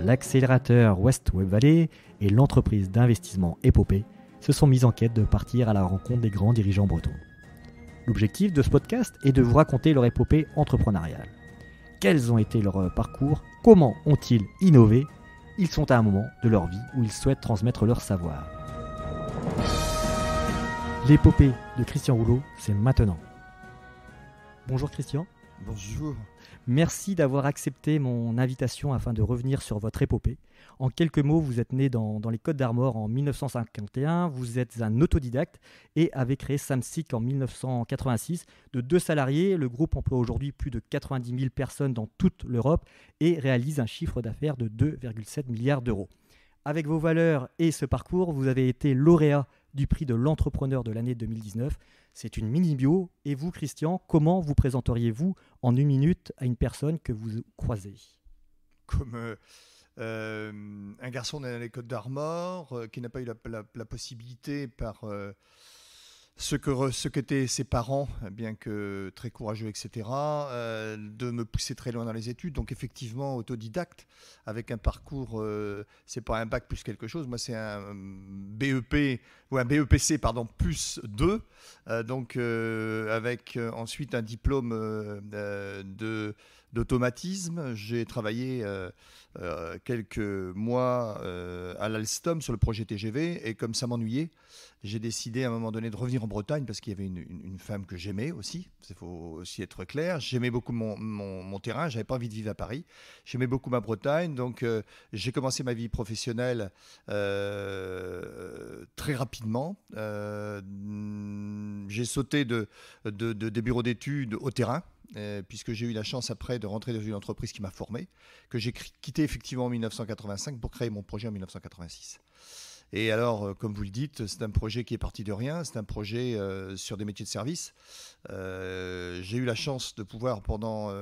l'accélérateur West Web Valley et l'entreprise d'investissement Épopée se sont mis en quête de partir à la rencontre des grands dirigeants bretons. L'objectif de ce podcast est de vous raconter leur épopée entrepreneuriale. Quels ont été leurs parcours? Comment ont-ils innové? Ils sont à un moment de leur vie où ils souhaitent transmettre leur savoir. L'épopée de Christian Rouleau, c'est maintenant. Bonjour Christian. Bonjour. Merci d'avoir accepté mon invitation afin de revenir sur votre épopée. En quelques mots, vous êtes né dans les Côtes d'Armor en 1951, vous êtes un autodidacte et avez créé Samsic en 1986. De 2 salariés, le groupe emploie aujourd'hui plus de 90 000 personnes dans toute l'Europe et réalise un chiffre d'affaires de 2,7 milliards d'euros. Avec vos valeurs et ce parcours, vous avez été lauréat du prix de l'entrepreneur de l'année 2019. C'est une mini-bio. Et vous, Christian, comment vous présenteriez-vous en 1 minute à une personne que vous croisez? Comme un garçon né dans les Côtes d'Armor, qui n'a pas eu la possibilité par ce qu'étaient ses parents, bien que très courageux, etc., de me pousser très loin dans les études. Donc effectivement, autodidacte, avec un parcours, c'est pas un bac plus quelque chose, moi c'est un BEP, ou un BEPC, pardon, plus 2, avec ensuite un diplôme d'automatisme. J'ai travaillé quelques mois à l'Alstom sur le projet TGV, et comme ça m'ennuyait, j'ai décidé à un moment donné de revenir en Bretagne parce qu'il y avait une femme que j'aimais aussi, il faut aussi être clair. J'aimais beaucoup mon terrain, j'avais pas envie de vivre à Paris, j'aimais beaucoup ma Bretagne, donc j'ai commencé ma vie professionnelle très rapidement. J'ai sauté des bureaux d'études au terrain, puisque j'ai eu la chance après de rentrer dans une entreprise qui m'a formé, que j'ai quitté effectivement en 1985 pour créer mon projet en 1986. Et alors, comme vous le dites, c'est un projet qui est parti de rien, c'est un projet sur des métiers de service. J'ai eu la chance de pouvoir, pendant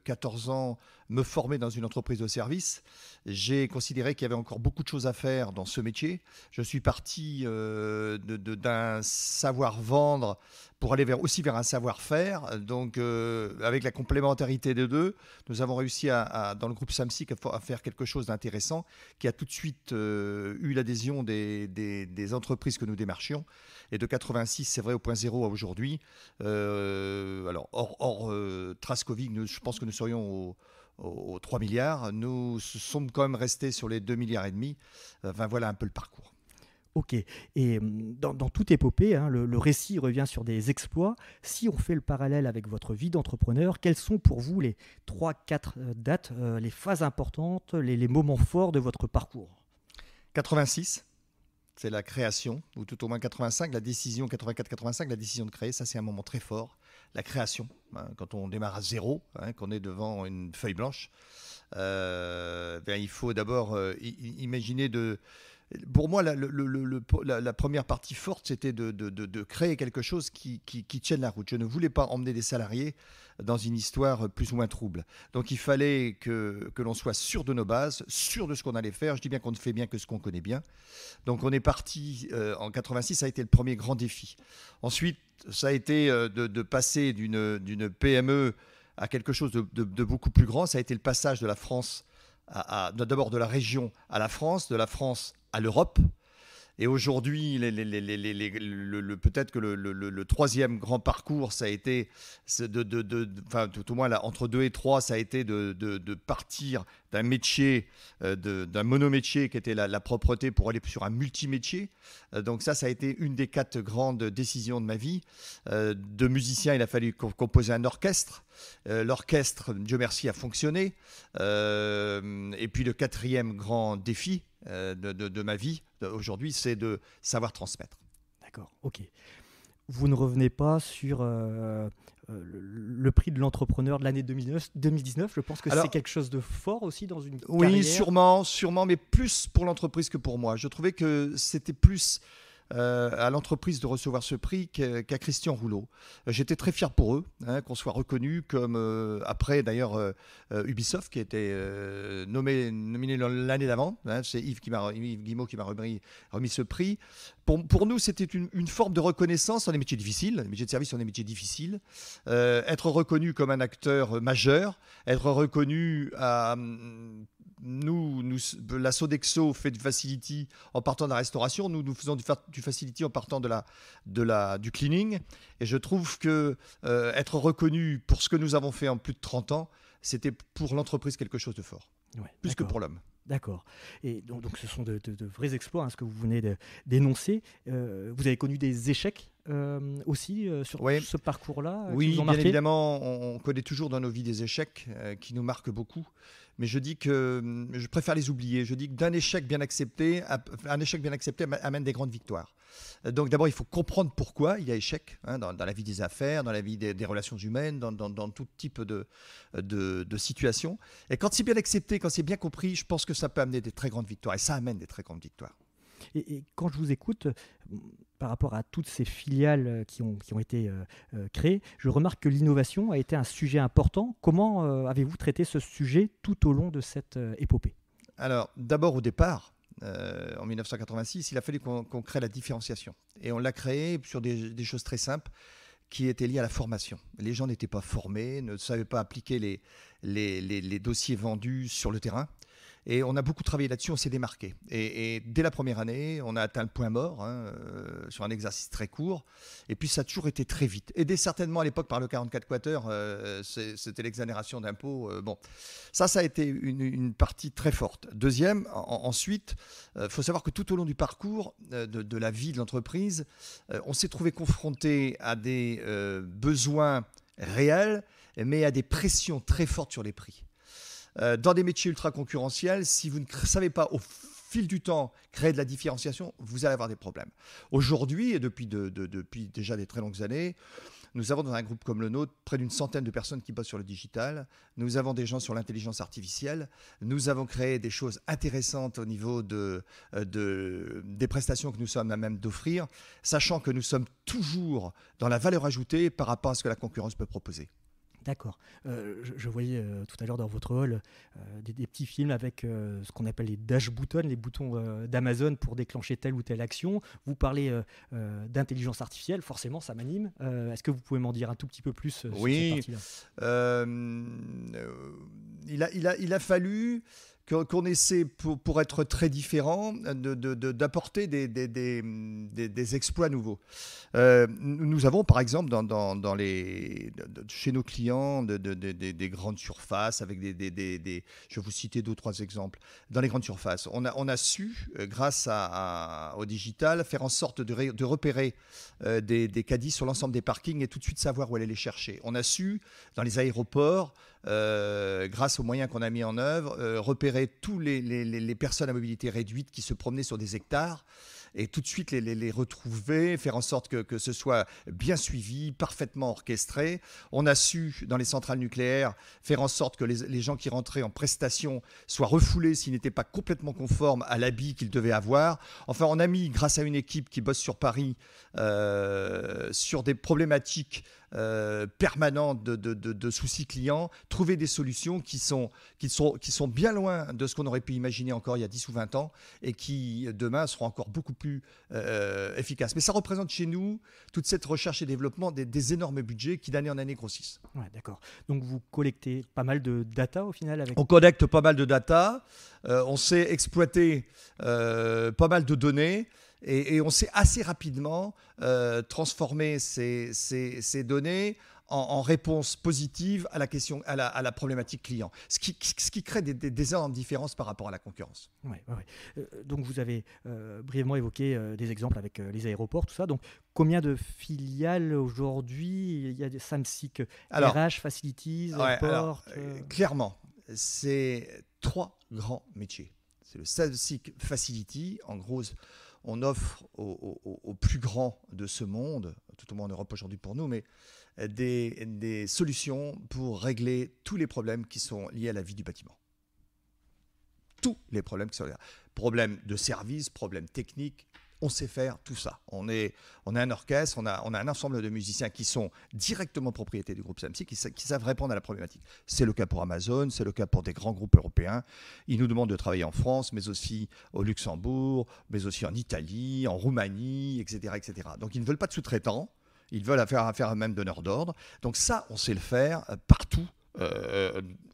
14 ans, me former dans une entreprise de service. J'ai considéré qu'il y avait encore beaucoup de choses à faire dans ce métier. Je suis parti d'un savoir-vendre pour aller aussi vers un savoir-faire. Donc, avec la complémentarité des deux, nous avons réussi dans le groupe Samsic à faire quelque chose d'intéressant qui a tout de suite eu l'adhésion des entreprises que nous démarchions. Et de 86, c'est vrai, au point zéro à aujourd'hui. Alors, hors trace Covid, je pense que nous serions aux 3 milliards. Nous sommes quand même restés sur les 2,5 milliards. Enfin, voilà un peu le parcours. Ok. Et dans toute épopée, le récit revient sur des exploits. Si on fait le parallèle avec votre vie d'entrepreneur, quelles sont pour vous les 3-4 dates, les phases importantes, les moments forts de votre parcours? 86, c'est la création, ou tout au moins 85, la décision, 84-85, la décision de créer, ça c'est un moment très fort. La création, quand on démarre à zéro, qu'on est devant une feuille blanche, il faut d'abord imaginer Pour moi, la première partie forte, c'était de créer quelque chose qui tienne la route. Je ne voulais pas emmener des salariés dans une histoire plus ou moins trouble. Donc, il fallait que l'on soit sûr de nos bases, sûr de ce qu'on allait faire. Je dis bien qu'on ne fait bien que ce qu'on connaît bien. Donc, on est parti en 86, ça a été le premier grand défi. Ensuite, ça a été de passer d'une PME à quelque chose de beaucoup plus grand. Ça a été le passage de la France, d'abord de la région à la France, de la France à l'Europe. Et aujourd'hui, peut-être que le troisième grand parcours, ça a été, tout au moins là, entre 2 et 3, ça a été de partir d'un métier, d'un monométier qui était la propreté pour aller sur un multimétier. Donc ça a été une des 4 grandes décisions de ma vie. De musicien, il a fallu composer un orchestre. L'orchestre, Dieu merci, a fonctionné. Et puis le 4e grand défi de ma vie aujourd'hui, c'est de savoir transmettre. D'accord, ok. Vous ne revenez pas sur le prix de l'entrepreneur de l'année 2019. Je pense que c'est quelque chose de fort aussi dans une carrière. Oui, sûrement, mais plus pour l'entreprise que pour moi. Je trouvais que c'était plus à l'entreprise de recevoir ce prix qu'à Christian Rouleau. J'étais très fier pour eux, qu'on soit reconnu comme après d'ailleurs Ubisoft qui a été nominé l'année d'avant. C'est Yves Guillemot qui m'a remis ce prix. Pour nous, c'était une forme de reconnaissance dans les métiers difficiles. Les métiers de service sont des métiers difficiles. Être reconnu comme un acteur majeur, être reconnu la Sodexo fait du facility en partant de la restauration. Nous faisons du facility en partant du cleaning. Et je trouve que être reconnu pour ce que nous avons fait en plus de 30 ans, c'était pour l'entreprise quelque chose de fort, plus que pour l'homme. D'accord. Et donc ce sont de vrais exploits, ce que vous venez d'énoncer. Vous avez connu des échecs aussi sur ce parcours-là Oui, qui vous ont bien marqué. évidemment, on connaît toujours dans nos vies des échecs qui nous marquent beaucoup. Mais je dis que je préfère les oublier. Je dis que un échec bien accepté amène des grandes victoires. Donc d'abord, il faut comprendre pourquoi il y a échec dans la vie des affaires, dans la vie des relations humaines, dans tout type de situations. Et quand c'est bien accepté, quand c'est bien compris, je pense que ça peut amener des très grandes victoires. Et ça amène des très grandes victoires. Et quand je vous écoute, par rapport à toutes ces filiales qui ont été créées, je remarque que l'innovation a été un sujet important. Comment avez-vous traité ce sujet tout au long de cette épopée ? Alors, d'abord au départ, en 1986, il a fallu qu'on crée la différenciation. Et on l'a créé sur des choses très simples qui étaient liées à la formation. Les gens n'étaient pas formés, ne savaient pas appliquer les dossiers vendus sur le terrain. Et on a beaucoup travaillé là-dessus, on s'est démarqué. Et dès la première année, on a atteint le point mort sur un exercice très court. Et puis ça a toujours été très vite. Aidé certainement à l'époque par le 44 quater, c'était l'exonération d'impôts. Ça a été une partie très forte. Deuxième, ensuite, il faut savoir que tout au long du parcours de la vie de l'entreprise, on s'est trouvé confronté à des besoins réels, mais à des pressions très fortes sur les prix. Dans des métiers ultra concurrentiels, si vous ne savez pas au fil du temps créer de la différenciation, vous allez avoir des problèmes. Aujourd'hui, et depuis déjà des très longues années, nous avons dans un groupe comme le nôtre près d'une centaine de personnes qui bossent sur le digital. Nous avons des gens sur l'intelligence artificielle. Nous avons créé des choses intéressantes au niveau des prestations que nous sommes à même d'offrir, sachant que nous sommes toujours dans la valeur ajoutée par rapport à ce que la concurrence peut proposer. D'accord. Je voyais tout à l'heure dans votre hall des petits films avec ce qu'on appelle les dash buttons, les boutons d'Amazon pour déclencher telle ou telle action. Vous parlez d'intelligence artificielle, forcément ça m'anime. Est-ce que vous pouvez m'en dire un tout petit peu plus sur cette partie-là ? Il a fallu qu'on essaie, pour être très différent, d'apporter des exploits nouveaux. Nous avons, par exemple, chez nos clients, des grandes surfaces, avec je vais vous citer 2 ou 3 exemples. Dans les grandes surfaces, on a su, grâce au digital, faire en sorte de repérer des caddies sur l'ensemble des parkings et tout de suite savoir où aller les chercher. On a su, dans les aéroports, grâce aux moyens qu'on a mis en œuvre, repérer tous les personnes à mobilité réduite qui se promenaient sur des hectares et tout de suite les retrouver, faire en sorte que ce soit bien suivi, parfaitement orchestré. On a su, dans les centrales nucléaires, faire en sorte que les gens qui rentraient en prestation soient refoulés s'ils n'étaient pas complètement conformes à l'habit qu'ils devaient avoir. Enfin, on a mis, grâce à une équipe qui bosse sur Paris, sur des problématiques permanentes de soucis clients, trouver des solutions qui sont bien loin de ce qu'on aurait pu imaginer encore il y a 10 ou 20 ans et qui, demain, seront encore beaucoup plus efficaces. Mais ça représente chez nous, toute cette recherche et développement, des énormes budgets qui, d'année en année, grossissent. Ouais, d'accord. Donc, vous collectez pas mal de data, au final On collecte pas mal de data, on sait exploiter pas mal de données. Et on sait assez rapidement transformer ces données en réponse positive à la question, à la problématique client. Ce qui crée des énormes différences par rapport à la concurrence. Ouais. Donc vous avez brièvement évoqué des exemples avec les aéroports, tout ça. Donc combien de filiales aujourd'hui ? Il y a des Samsic, RH, Facilities, Airport. Clairement, c'est 3 grands métiers. C'est le Samsic Facility, en gros. On offre aux plus grands de ce monde, tout au moins en Europe aujourd'hui pour nous, mais des solutions pour régler tous les problèmes qui sont liés à la vie du bâtiment. Tous les problèmes qui sont liés. Problèmes de service, problèmes techniques, on sait faire tout ça. On a un orchestre, on a un ensemble de musiciens qui sont directement propriétés du groupe Samsic, qui savent répondre à la problématique. C'est le cas pour Amazon, c'est le cas pour des grands groupes européens. Ils nous demandent de travailler en France, mais aussi au Luxembourg, mais aussi en Italie, en Roumanie, etc., etc. Donc ils ne veulent pas de sous-traitants, ils veulent faire même donneur d'ordre. Donc ça, on sait le faire partout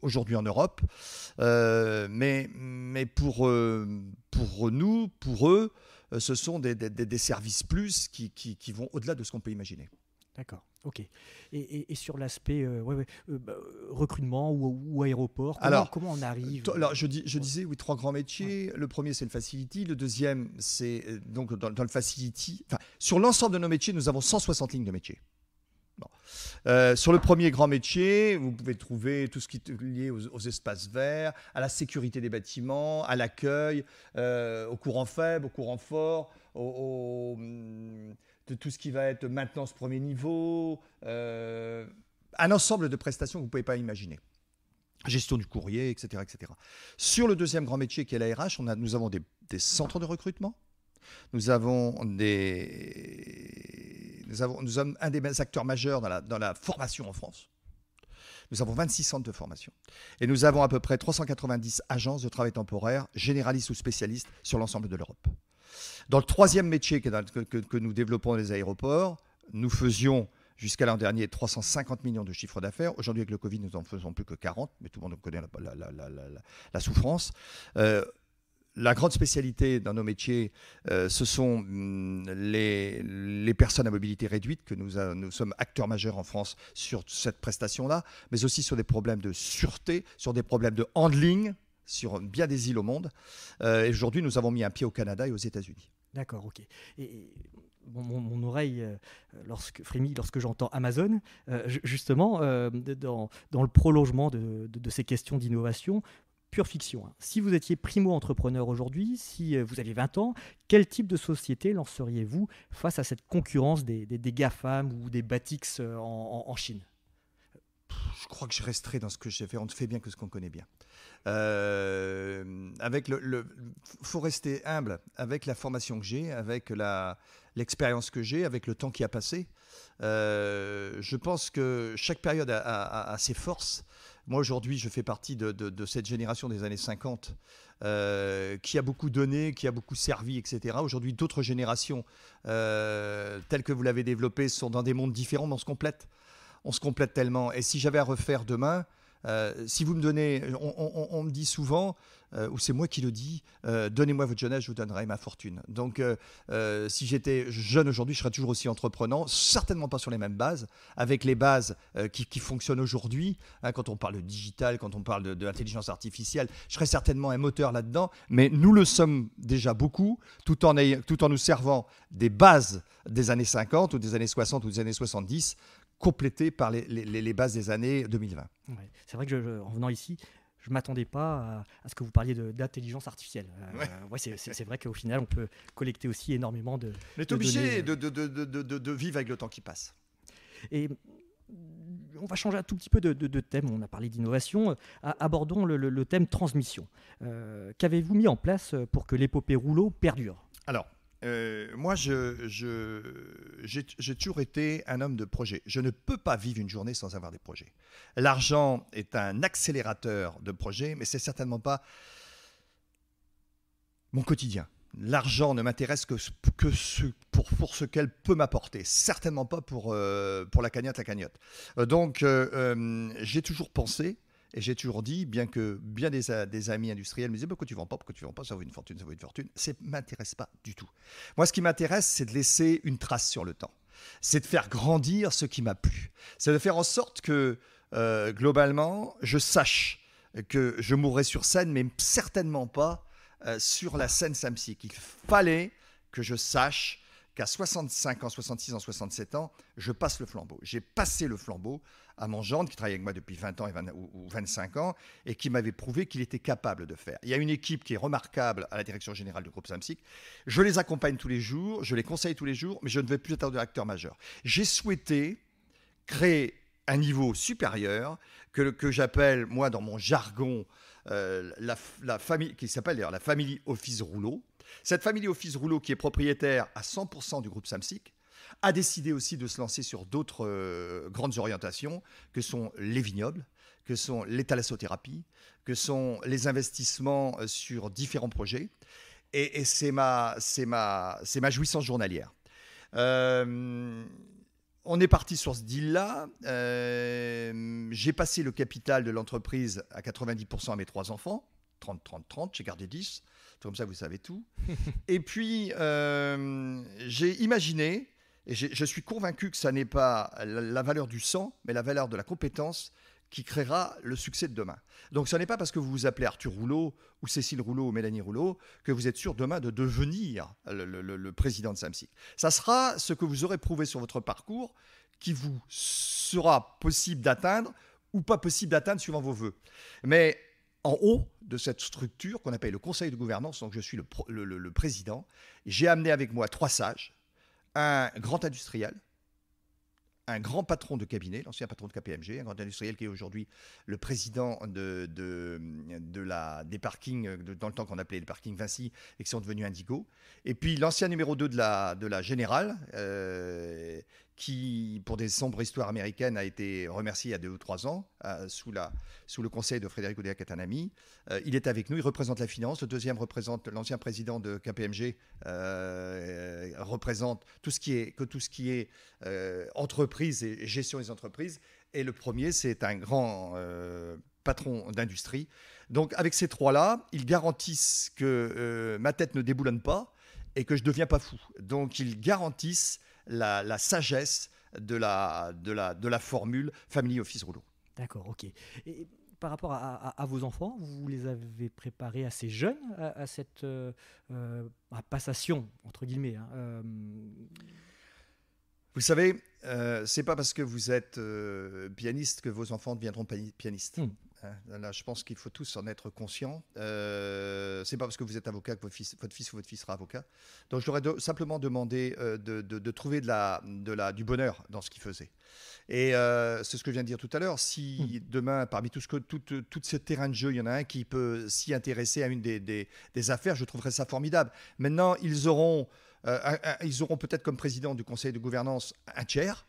aujourd'hui en Europe. Mais pour nous, pour eux, ce sont des services plus qui vont au-delà de ce qu'on peut imaginer. D'accord, ok. Et sur l'aspect recrutement ou aéroport, comment on arrive Alors, je disais, oui, 3 grands métiers. Ouais. Le premier, c'est le facility. Le deuxième, c'est donc dans le facility. Enfin, sur l'ensemble de nos métiers, nous avons 160 lignes de métiers. Bon. Sur le premier grand métier, vous pouvez trouver tout ce qui est lié aux espaces verts, à la sécurité des bâtiments, à l'accueil, au courant faible, au courant fort, de tout ce qui va être maintenance premier niveau, un ensemble de prestations que vous ne pouvez pas imaginer. Gestion du courrier, etc., etc. Sur le deuxième grand métier qui est la RH, nous avons des centres de recrutement. Nous sommes un des acteurs majeurs dans la formation en France. Nous avons 26 centres de formation. Et nous avons à peu près 390 agences de travail temporaire, généralistes ou spécialistes, sur l'ensemble de l'Europe. Dans le troisième métier que nous développons dans les aéroports, nous faisions jusqu'à l'an dernier 350 millions de chiffre d'affaires. Aujourd'hui, avec le Covid, nous n'en faisons plus que 40, mais tout le monde connaît la souffrance. La grande spécialité dans nos métiers, ce sont les personnes à mobilité réduite, que nous sommes acteurs majeurs en France sur cette prestation-là, mais aussi sur des problèmes de sûreté, sur des problèmes de handling, sur bien des îles au monde. Et aujourd'hui, nous avons mis un pied au Canada et aux États-Unis. D'accord, ok. Et mon oreille frémit lorsque j'entends Amazon, justement, dans le prolongement de ces questions d'innovation. Pure fiction. Si vous étiez primo-entrepreneur aujourd'hui, si vous aviez 20 ans, quel type de société lanceriez-vous face à cette concurrence des GAFAM ou des Batix en Chine ? Je crois que je resterai dans ce que j'ai fait. On ne fait bien que ce qu'on connaît bien. Faut rester humble avec la formation que j'ai, avec l'expérience que j'ai, avec le temps qui a passé. Je pense que chaque période a ses forces. Moi, aujourd'hui, je fais partie de cette génération des années 50 qui a beaucoup donné, qui a beaucoup servi, etc. Aujourd'hui, d'autres générations, telles que vous l'avez développées, sont dans des mondes différents, mais on se complète. On se complète tellement. Et si j'avais à refaire demain, si vous me donnez, on me dit souvent, ou c'est moi qui le dis, donnez-moi votre jeunesse, je vous donnerai ma fortune. Donc, si j'étais jeune aujourd'hui, je serais toujours aussi entreprenant, certainement pas sur les mêmes bases, avec les bases qui fonctionnent aujourd'hui. Quand on parle de digital, quand on parle de l'intelligence artificielle, je serais certainement un moteur là-dedans, mais nous le sommes déjà beaucoup, tout en nous servant des bases des années 50 ou des années 60 ou des années 70, complétées par les bases des années 2020. Ouais, c'est vrai que en venant ici, je ne m'attendais pas à ce que vous parliez d'intelligence artificielle. Ouais, c'est vrai qu'au final, on peut collecter aussi énormément de On est obligé de vivre avec le temps qui passe. Et on va changer un tout petit peu de thème. On a parlé d'innovation. Abordons le thème transmission. Qu'avez-vous mis en place pour que l'épopée rouleau perdure ? Alors, moi, j'ai toujours été un homme de projet. Je ne peux pas vivre une journée sans avoir des projets. L'argent est un accélérateur de projets, mais c'est certainement pas mon quotidien. L'argent ne m'intéresse que pour ce qu'elle peut m'apporter. Certainement pas pour la cagnotte. Donc, j'ai toujours pensé. Et j'ai toujours dit, bien que bien des amis industriels me disaient pourquoi tu ne vends pas, ça vaut une fortune, ça ne m'intéresse pas du tout. Moi, ce qui m'intéresse, c'est de laisser une trace sur le temps. C'est de faire grandir ce qui m'a plu. C'est de faire en sorte que, globalement, je sache que je mourrai sur scène, mais certainement pas sur la scène Samsic. Il fallait que je sache qu'à 65 ans, 66 ans, 67 ans, je passe le flambeau. J'ai passé le flambeau à mon gendre qui travaillait avec moi depuis 20 ans ou 25 ans et qui m'avait prouvé qu'il était capable de faire. Il y a une équipe qui est remarquable à la direction générale du groupe Samsic. Je les accompagne tous les jours, je les conseille tous les jours, mais je ne vais plus être acteur majeur. J'ai souhaité créer un niveau supérieur que j'appelle, moi, dans mon jargon, la famille, qui s'appelle d'ailleurs la Family Office Rouleau. Cette Family Office Rouleau, qui est propriétaire à 100% du groupe Samsic, a décidé aussi de se lancer sur d'autres grandes orientations que sont les vignobles, que sont les thalassothérapie, que sont les investissements sur différents projets. Et c'est ma jouissance journalière. on est parti sur ce deal-là. J'ai passé le capital de l'entreprise à 90% à mes 3 enfants. 30, 30, 30, j'ai gardé 10. Comme ça, vous savez tout. Et puis, j'ai imaginé, et je suis convaincu que ça n'est pas la valeur du sang, mais la valeur de la compétence qui créera le succès de demain. Donc, ce n'est pas parce que vous vous appelez Arthur Rouleau ou Cécile Rouleau ou Mélanie Rouleau que vous êtes sûr demain de devenir le président de Samsic. Ça sera ce que vous aurez prouvé sur votre parcours qui vous sera possible d'atteindre ou pas possible d'atteindre suivant vos voeux. Mais en haut de cette structure qu'on appelle le conseil de gouvernance, donc je suis le président, j'ai amené avec moi 3 sages, un grand industriel, un grand patron de cabinet, l'ancien patron de KPMG, un grand industriel qui est aujourd'hui le président des parkings, dans le temps qu'on appelait les parkings Vinci et qui sont devenus Indigo, et puis l'ancien numéro 2 de la Générale, qui, pour des sombres histoires américaines, a été remercié il y a 2 ou 3 ans, sous le conseil de Frédéric Oudéa, qui est un ami. Il est avec nous, il représente la finance. Le deuxième représente l'ancien président de KPMG, représente tout ce qui est entreprise et gestion des entreprises. Et le premier, c'est un grand patron d'industrie. Donc, avec ces 3-là, ils garantissent que ma tête ne déboulonne pas et que je ne deviens pas fou. Donc, ils garantissent la sagesse de la formule Family Office Rouleau. D'accord, ok. Et par rapport à vos enfants, vous les avez préparés assez jeunes à cette passation, entre guillemets. Vous savez, c'est pas parce que vous êtes pianiste que vos enfants deviendront pianistes. Là, je pense qu'il faut tous en être conscients. C'est pas parce que vous êtes avocat que votre fils ou votre fille sera avocat. Donc, je leur ai simplement demandé de trouver du bonheur dans ce qu'ils faisaient. Et c'est ce que je viens de dire tout à l'heure. Si demain, parmi tout ce terrain de jeu, il y en a un qui peut s'y intéresser à une des affaires, je trouverais ça formidable. Maintenant, ils auront peut-être comme président du conseil de gouvernance un tiers,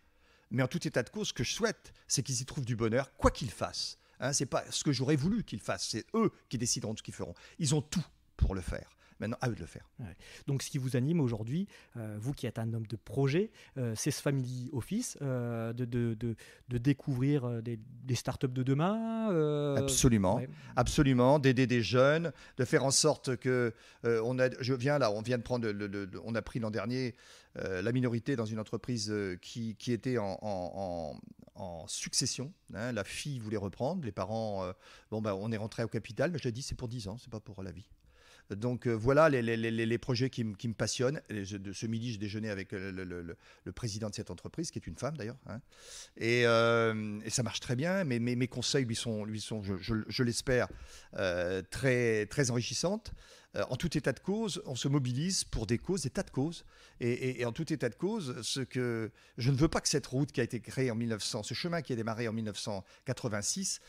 mais en tout état de cause, ce que je souhaite, c'est qu'ils y trouvent du bonheur, quoi qu'ils fassent. Ce n'est pas ce que j'aurais voulu qu'ils fassent, c'est eux qui décideront de ce qu'ils feront. Ils ont tout pour le faire. Maintenant, à eux de le faire. Ouais. Donc, ce qui vous anime aujourd'hui, vous qui êtes un homme de projet, c'est ce Family Office, de découvrir des startups de demain. Absolument, ouais. Absolument, d'aider des jeunes, de faire en sorte que on a pris l'an dernier la minorité dans une entreprise qui était en succession. La fille voulait reprendre, les parents, on est rentré au capital, mais je l'ai dit, c'est pour 10 ans, c'est pas pour la vie. Donc voilà les projets qui me passionnent. Ce midi, j'ai déjeuné avec le président de cette entreprise, qui est une femme d'ailleurs. Et ça marche très bien. Mais mes conseils lui sont je l'espère, très, très enrichissantes. En tout état de cause, on se mobilise pour des causes, des tas de causes. Et en tout état de cause, je ne veux pas que cette route qui a été créée ce chemin qui a démarré en 1986,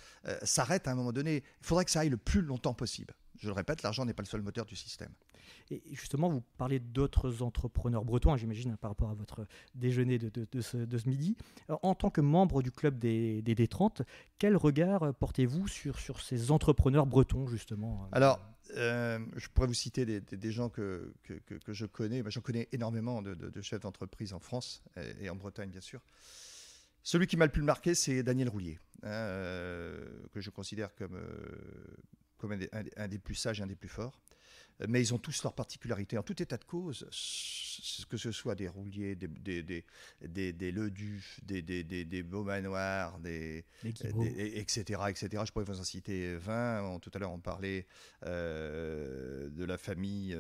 s'arrête à un moment donné. Il faudrait que ça aille le plus longtemps possible. Je le répète, l'argent n'est pas le seul moteur du système. Et justement, vous parlez d'autres entrepreneurs bretons, j'imagine, par rapport à votre déjeuner de ce midi. En tant que membre du club des D30, quel regard portez-vous sur ces entrepreneurs bretons, justement ? Alors, je pourrais vous citer des gens que je connais. J'en connais énormément de chefs d'entreprise en France et en Bretagne, bien sûr. Celui qui m'a le plus marqué, c'est Daniel Roulier, que je considère comme un des plus sages et un des plus forts. Mais ils ont tous leurs particularités. En tout état de cause, que ce soit des Rouliers, des Leduf, des Beaumanoir, etc., etc. Je pourrais vous en citer 20. Tout à l'heure, on parlait de la famille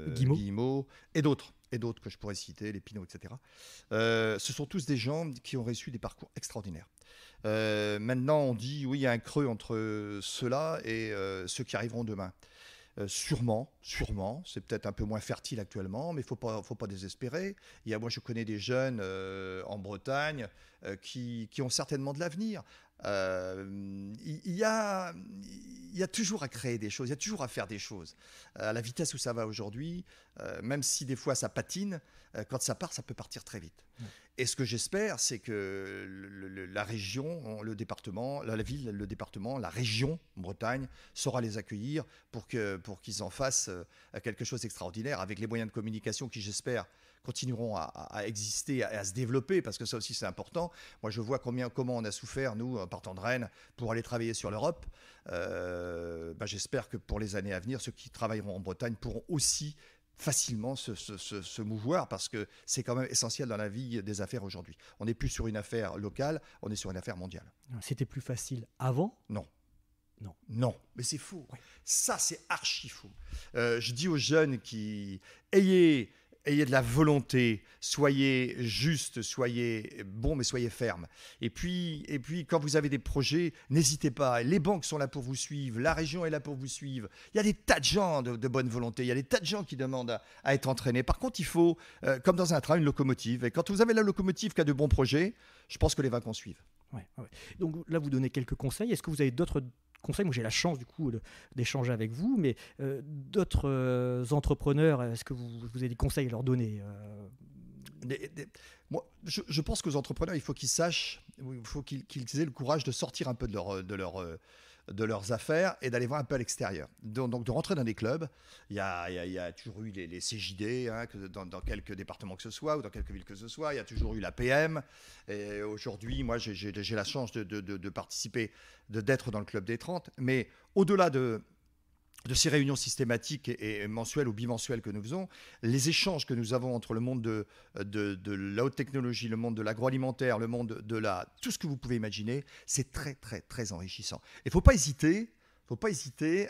Guillemot et d'autres que je pourrais citer, les Pinault, etc. Ce sont tous des gens qui ont reçu des parcours extraordinaires. Maintenant, on dit, oui, il y a un creux entre ceux-là et ceux qui arriveront demain. Sûrement, c'est peut-être un peu moins fertile actuellement, mais il ne faut pas désespérer. Moi, je connais des jeunes en Bretagne qui ont certainement de l'avenir. Il y a toujours à créer des choses, il y a toujours à faire des choses. À la vitesse où ça va aujourd'hui, même si des fois ça patine, quand ça part, ça peut partir très vite. Et ce que j'espère, c'est que la région, le département, la ville, le département, la région Bretagne saura les accueillir pour qu'ils en fassent quelque chose d'extraordinaire avec les moyens de communication qui, j'espère, continueront à exister, à se développer, parce que ça aussi c'est important. Moi je vois comment on a souffert, nous, partant de Rennes, pour aller travailler sur l'Europe. J'espère que pour les années à venir, ceux qui travailleront en Bretagne pourront aussi facilement se mouvoir, parce que c'est quand même essentiel dans la vie des affaires aujourd'hui. On n'est plus sur une affaire locale, on est sur une affaire mondiale. C'était plus facile avant ? Non. Non. Non, mais c'est faux. Ouais. Ça, c'est archi faux. Je dis aux jeunes qui ayez de la volonté, soyez juste, soyez bon, mais soyez ferme. Et puis, quand vous avez des projets, n'hésitez pas. Les banques sont là pour vous suivre, la région est là pour vous suivre. Il y a des tas de gens de bonne volonté, il y a des tas de gens qui demandent à être entraînés. Par contre, il faut, comme dans un train, une locomotive. Et quand vous avez la locomotive qui a de bons projets, je pense que les wagons suivent. Ouais. Donc là, vous donnez quelques conseils. Est-ce que vous avez d'autres conseils? Moi, j'ai la chance du coup d'échanger avec vous, mais d'autres entrepreneurs, est-ce que vous avez des conseils à leur donner? Moi, je pense qu'aux entrepreneurs, il faut qu'ils sachent, il faut qu'ils aient le courage de sortir un peu de leurs affaires et d'aller voir un peu à l'extérieur. Donc de rentrer dans des clubs. Il y a toujours eu les CJD, hein, dans quelques départements que ce soit, ou dans quelques villes que ce soit. Il y a toujours eu la PM. Et aujourd'hui, moi, j'ai la chance de participer, d'être dans le club des 30. Mais au-delà de ces réunions systématiques et mensuelles ou bimensuelles que nous faisons, les échanges que nous avons entre le monde de la haute technologie, le monde de l'agroalimentaire, le monde de tout ce que vous pouvez imaginer, c'est très, très, très enrichissant. Il ne faut pas hésiter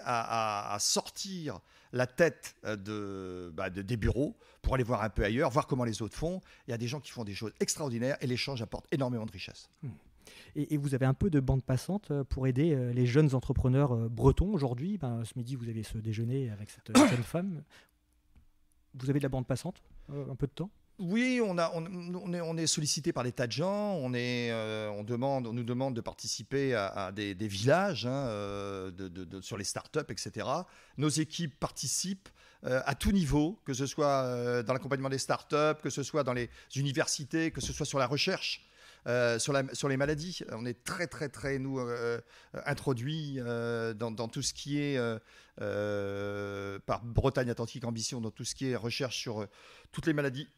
à sortir la tête des bureaux pour aller voir un peu ailleurs, voir comment les autres font. Il y a des gens qui font des choses extraordinaires et l'échange apporte énormément de richesse. Et vous avez un peu de bande passante pour aider les jeunes entrepreneurs bretons aujourd'hui. Ce midi, vous avez ce déjeuner avec cette jeune femme. Vous avez de la bande passante, un peu de temps? Oui, on est sollicité par des tas de gens. On nous demande de participer à des villages, hein, sur les startups, etc. Nos équipes participent à tout niveau, que ce soit dans l'accompagnement des startups, que ce soit dans les universités, que ce soit sur la recherche. Sur les maladies, on est très très très introduits dans tout ce qui est par Bretagne Atlantique Ambition, dans tout ce qui est recherche sur toutes les maladies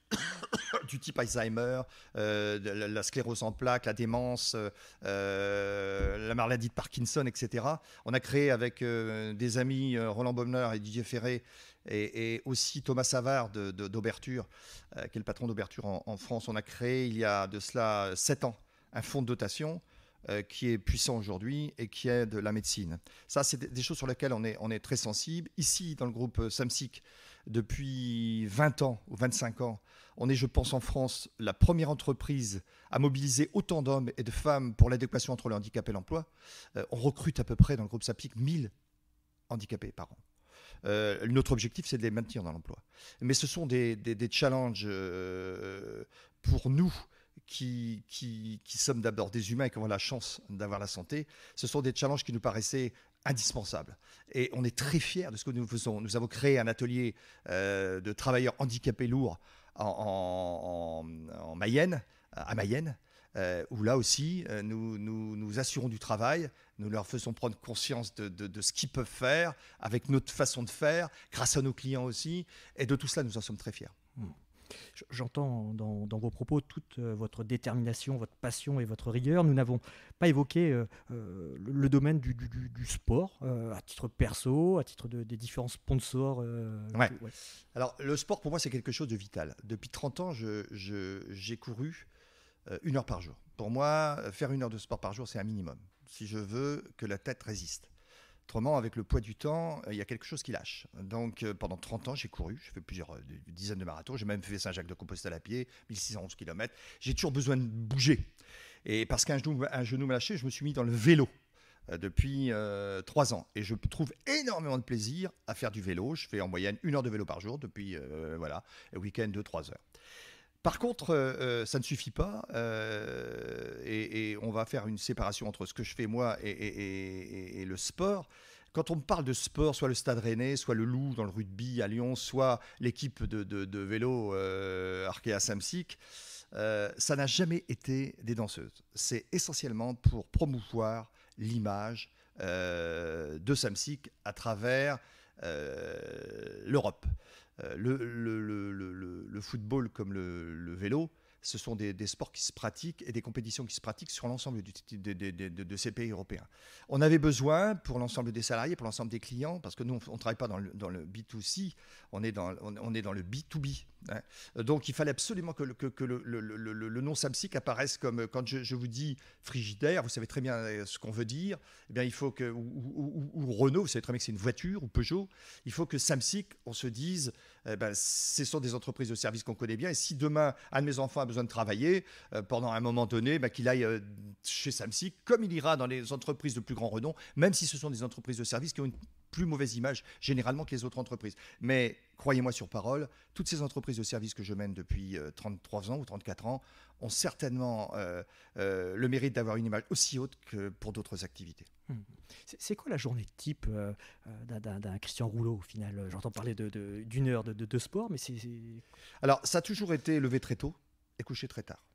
du type Alzheimer, la sclérose en plaques, la démence, la maladie de Parkinson, etc. On a créé avec des amis Roland Baumner et Didier Ferré, et aussi Thomas Savard d'Auberture, qui est le patron d'Auberture en France. On a créé il y a de cela 7 ans un fonds de dotation qui est puissant aujourd'hui et qui aide la médecine. Ça, c'est des choses sur lesquelles on est très sensible. Ici, dans le groupe Samsic, depuis 20 ans ou 25 ans, on est, je pense, en France, la première entreprise à mobiliser autant d'hommes et de femmes pour l'adéquation entre le handicap et l'emploi. On recrute à peu près dans le groupe Samsic 1000 handicapés par an. Notre objectif, c'est de les maintenir dans l'emploi. Mais ce sont des challenges pour nous qui sommes d'abord des humains et qui avons la chance d'avoir la santé. Ce sont des challenges qui nous paraissaient indispensables. Et on est très fiers de ce que nous faisons. Nous avons créé un atelier de travailleurs handicapés lourds en Mayenne, à Mayenne, où là aussi, nous assurons du travail, nous leur faisons prendre conscience de ce qu'ils peuvent faire, avec notre façon de faire, grâce à nos clients aussi, et de tout cela, nous en sommes très fiers. J'entends dans vos propos toute votre détermination, votre passion et votre rigueur. Nous n'avons pas évoqué le domaine du sport, à titre perso, à titre des différents sponsors. Ouais. Alors, le sport, pour moi, c'est quelque chose de vital. Depuis 30 ans, j'ai couru 1 heure par jour. Pour moi, faire 1 heure de sport par jour, c'est un minimum, si je veux que la tête résiste. Autrement, avec le poids du temps, il y a quelque chose qui lâche. Donc, pendant 30 ans, j'ai couru. J'ai fait plusieurs dizaines de marathons. J'ai même fait Saint-Jacques-de-Compostelle à pied, 1611 km. J'ai toujours besoin de bouger. Et parce qu'un genou m'a lâché, je me suis mis dans le vélo depuis 3 ans. Et je trouve énormément de plaisir à faire du vélo. Je fais en moyenne 1 heure de vélo par jour depuis, le week-end 2-3 heures. Par contre, ça ne suffit pas et on va faire une séparation entre ce que je fais moi et le sport. Quand on me parle de sport, soit le Stade Rennais, soit le Loup dans le rugby à Lyon, soit l'équipe de vélo Arkea Samsic, ça n'a jamais été des danseuses. C'est essentiellement pour promouvoir l'image de Samsic à travers l'Europe. Le football comme le vélo, ce sont des sports qui se pratiquent et des compétitions qui se pratiquent sur l'ensemble de ces pays européens. On avait besoin, pour l'ensemble des salariés, pour l'ensemble des clients, parce que nous, on ne travaille pas dans le B2C, on est dans le B2B. Hein. Donc, il fallait absolument que le nom Samsic apparaisse comme, quand je vous dis Frigidaire, vous savez très bien ce qu'on veut dire, eh bien, il faut que, ou Renault, vous savez très bien que c'est une voiture, ou Peugeot, il faut que Samsic, on se dise, ce sont des entreprises de services qu'on connaît bien, et si demain, un de mes enfants a besoin de travailler, pendant un moment donné, qu'il aille chez Samsic, comme il ira dans les entreprises de plus grand renom, même si ce sont des entreprises de services qui ont une plus mauvaise image généralement que les autres entreprises. Mais croyez-moi sur parole, toutes ces entreprises de services que je mène depuis 33 ans ou 34 ans ont certainement le mérite d'avoir une image aussi haute que pour d'autres activités. C'est quoi la journée type d'un Christian Rouleau au final? J'entends parler d'une heure de sport, mais c'est... Alors, ça a toujours été lever très tôt et coucher très tard.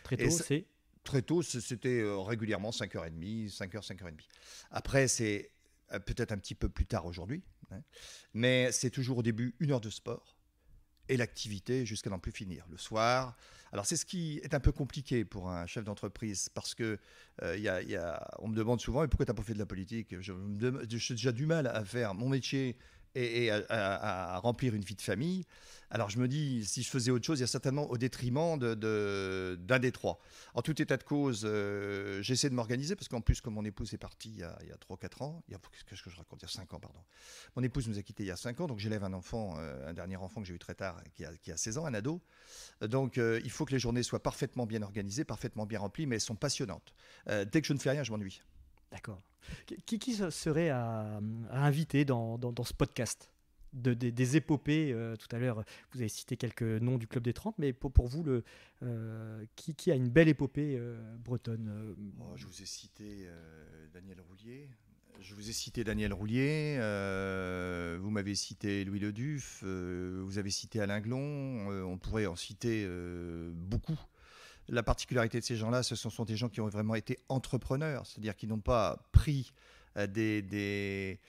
Très tôt, c'est... Très tôt, c'était régulièrement 5h30, 5h, 5h30. Après, c'est peut-être un petit peu plus tard aujourd'hui, hein, mais c'est toujours au début 1 heure de sport et l'activité jusqu'à n'en plus finir. Le soir, alors c'est ce qui est un peu compliqué pour un chef d'entreprise parce que on me demande souvent, mais pourquoi tu n'as pas fait de la politique? J'ai déjà du mal à faire mon métier et à remplir une vie de famille. Alors je me dis, si je faisais autre chose, il y a certainement au détriment d'un des trois. En tout état de cause, j'essaie de m'organiser, parce qu'en plus, comme mon épouse est partie il y a 3-4 ans, qu'est-ce que je raconte, il y a 5 ans, pardon. Mon épouse nous a quittés il y a 5 ans, donc j'élève un enfant, un dernier enfant que j'ai eu très tard, qui a 16 ans, un ado. Donc il faut que les journées soient parfaitement bien organisées, parfaitement bien remplies, mais elles sont passionnantes. Dès que je ne fais rien, je m'ennuie. D'accord. Qui serait à inviter dans ce podcast des épopées? Tout à l'heure, vous avez cité quelques noms du Club des 30, mais pour vous, qui a une belle épopée bretonne? Je vous ai cité Daniel Roulier. Vous m'avez cité Louis Leduf, vous avez cité Alain Glon, on pourrait en citer beaucoup. La particularité de ces gens-là, ce sont des gens qui ont vraiment été entrepreneurs, c'est-à-dire qu'ils n'ont pas pris des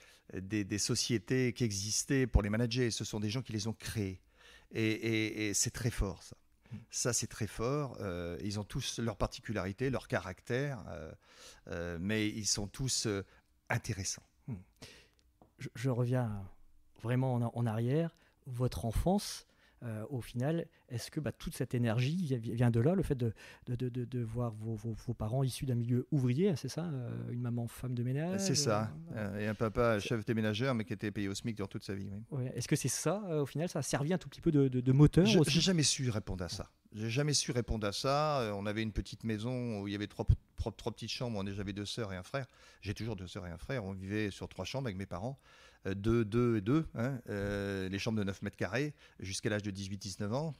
sociétés qui existaient pour les manager, ce sont des gens qui les ont créées. Et c'est très fort, ça. Ça, c'est très fort. Ils ont tous leurs particularités, leur caractère, mais ils sont tous intéressants. Je reviens vraiment en arrière. Votre enfance, au final, est-ce que toute cette énergie vient de là, le fait de voir vos parents issus d'un milieu ouvrier, c'est ça? Une maman femme de ménage? C'est ça, et un papa chef déménageur, mais qui était payé au SMIC durant toute sa vie. Oui. Ouais. Est-ce que c'est ça, au final, ça a servi un tout petit peu de moteur? J'ai jamais su répondre à ça. On avait une petite maison où il y avait trois petites chambres. J'avais 2 sœurs et un frère. J'ai toujours 2 sœurs et un frère. On vivait sur 3 chambres avec mes parents. 2 et 2, hein, les chambres de 9 mètres carrés, jusqu'à l'âge de 18-19 ans.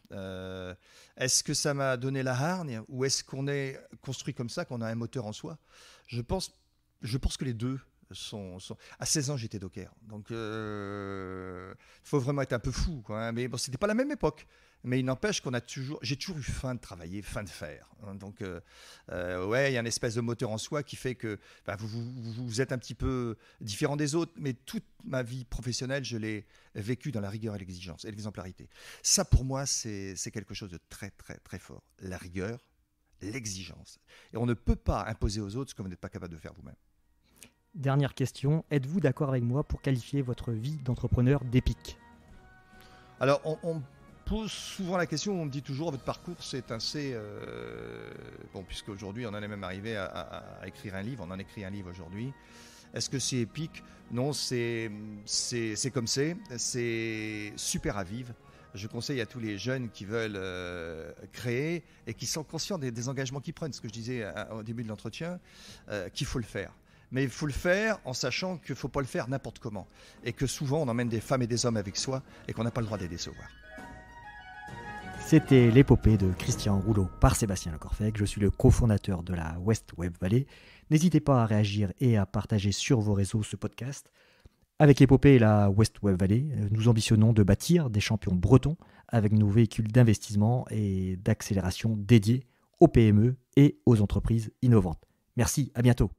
Est-ce que ça m'a donné la hargne, ou est-ce qu'on est construit comme ça, qu'on a un moteur en soi? Je pense que les deux sont... À 16 ans, j'étais docker. Donc, il faut vraiment être un peu fou, quoi, hein. Mais bon, c'était pas la même époque. Mais il n'empêche j'ai toujours eu faim de travailler, faim de faire. Donc, ouais, il y a une espèce de moteur en soi qui fait que vous êtes un petit peu différent des autres. Mais toute ma vie professionnelle, je l'ai vécue dans la rigueur et l'exigence et l'exemplarité. Ça, pour moi, c'est quelque chose de très, très, très fort. La rigueur, l'exigence. Et on ne peut pas imposer aux autres ce que vous n'êtes pas capable de faire vous-même. Dernière question, êtes-vous d'accord avec moi pour qualifier votre vie d'entrepreneur d'épique? Alors, on pose souvent la question, on me dit toujours, votre parcours c'est assez... bon, puisque aujourd'hui on en est même arrivé à écrire un livre, on en écrit un livre aujourd'hui. Est-ce que c'est épique? Non, c'est comme c'est super à vivre. Je conseille à tous les jeunes qui veulent créer et qui sont conscients des engagements qu'ils prennent, ce que je disais au début de l'entretien, qu'il faut le faire. Mais il faut le faire en sachant qu'il ne faut pas le faire n'importe comment. Et que souvent on emmène des femmes et des hommes avec soi et qu'on n'a pas le droit de les décevoir. C'était l'épopée de Christian Rouleau par Sébastien Lecorfec. Je suis le cofondateur de la West Web Valley. N'hésitez pas à réagir et à partager sur vos réseaux ce podcast. Avec l'épopée et la West Web Valley, nous ambitionnons de bâtir des champions bretons avec nos véhicules d'investissement et d'accélération dédiés aux PME et aux entreprises innovantes. Merci, à bientôt.